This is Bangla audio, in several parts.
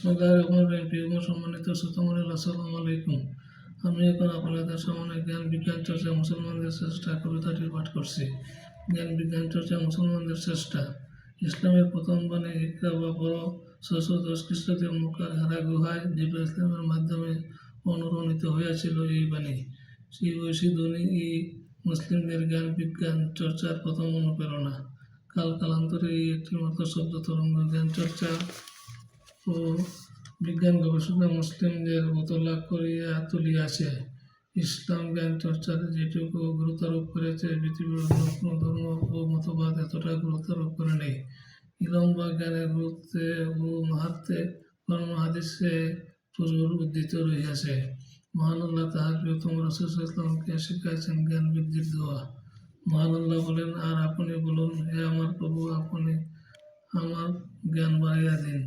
প্রিয় সম্মানিত শ্রোতামণ্ডলী, আসসালামু আলাইকুম। আমি এখন আপনাদের সামনে জ্ঞান বিজ্ঞান চর্চা মুসলমানদের চেষ্টা কবিতাটি পাঠ করছি। জ্ঞান বিজ্ঞান চর্চা মুসলমানদের চেষ্টা। ইসলামের প্রথম বাণী ইকরা বা পড়ো 610 খ্রিস্টাব্দে মক্কার হেরা গুহায় জিবরাইল ইসলামের মাধ্যমে অনুরণিত হয়েছিল এই বাণী। সেই ঐশী ধ্বনি মুসলিমদের জ্ঞান বিজ্ঞান চর্চার প্রথম অনুপ্রেরণা। কালান্তরে এই একটি মাত্র শব্দ তরঙ্গ জ্ঞান চর্চা ও বিজ্ঞান গবেষণা মুসলিমদের বোতলা করিয়া তুলিয়াছে। ইসলাম জ্ঞান চর্চার যেটুকু গুরুত্বারোপ করেছে, পৃথিবীর অন্য কোনো ধর্ম ও মতবাদ এতটা গুরুত্বারোপ করে নেই। ইলম বা জ্ঞানের গুরুত্বে ও মাহাত্মে কর্ম হাদিসে প্রচুর উদ্ধৃত রহিয়াছে। মহান আল্লাহ তাহার প্রিয়তম রাসূল সাল্লাল্লাহু আলাইহি ওয়াসাল্লামকে শিখাইছেন জ্ঞান বৃদ্ধির দোয়া। মহান আল্লাহ বলেন, আর আপনি বলুন, হে আমার প্রভু, আপনি আমার জ্ঞান বাড়াইয়া দিন।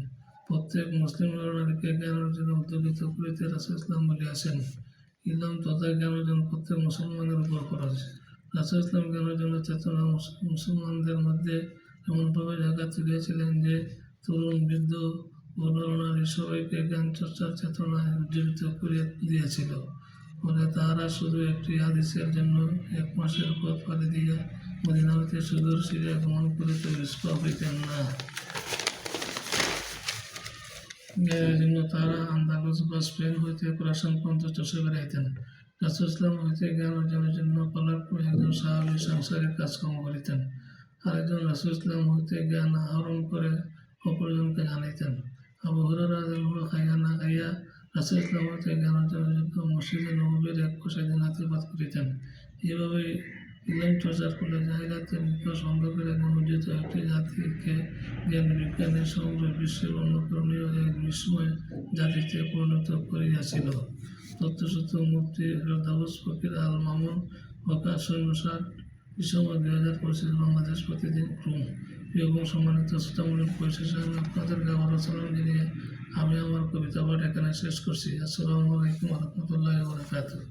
প্রত্যেক মুসলিম নরনারীকে জ্ঞান অর্জনে উদ্যোগিত করিতে রাসূল ইসলাম বলিয়াছেন। ইলম তথা জ্ঞান অর্জন প্রত্যেক মুসলমানের উপর ফরজ। রাসূল ইসলাম জ্ঞান অর্জনের চেতনা মুসলমানদের মধ্যে এমনভাবে জায়গা তুলিয়াছিলেন যে তরুণ, বৃদ্ধ ও নরনারী সবাইকে জ্ঞান চর্চার চেতনায় উজ্জীবিত করিয়া দিয়াছিল। ফলে তাহারা শুধু একটি হাদিসের জন্য 1 মাসের পথ পাড়ি দিয়া মদিনা হইতে সুদূর সিরিয়া গমন করিতে নিষ্পাপ হইতেন না। জ্ঞানের জন্য তাহারা আন্দালুস বা স্পেন হইতে খোরাসান পর্যন্ত চষে বেড়াইতেন। রাসূল ইসলাম হইতে জ্ঞান অর্জনের জন্য পালাক্রমে একজন সাহাবী সাংসারিক কাজকর্ম করিতেন, আরেকজন রাসূল ইসলাম হইতে জ্ঞান আহরণ করে অপরজনকে জানাইতেন। আবু হুরায়রা রাদিয়াল্লাহু আনহু খাইয়া না খাইয়া রাসূল ইসলাম হইতে জ্ঞান অর্জনের জন্য মসজিদে নববীর এক কোণে দিনাতিপাত করিতেন। এইভাবে ইলম চর্চার ফলে জাহিলিয়াতের নিকষ অন্ধকারে নিমজ্জিত একটি জাতিকে জ্ঞান বিজ্ঞানের সমগ্র বিশ্বের অনুকরণীয় এক বিস্ময় জাতিতে পরিণত করিয়াছিল। তথ্যসূত্র মুফতি ফেরদাউস ফকির আল মামুন প্রকাশ 60 ডিসেম্বর 2025 বাংলাদেশ প্রতিদিন ক্রম। প্রিয় এবং সম্মানিত শ্রোতামণ্ডলী, পরিশেষে আমি আপনাদেরকে আবারও সালাম জানিয়ে আমি আমার কবিতা পাঠ এখানে শেষ করছি। আসসালামু আলাইকুম ওয়া রাহমাতুল্লাহি ওয়া বারাকাতুহু।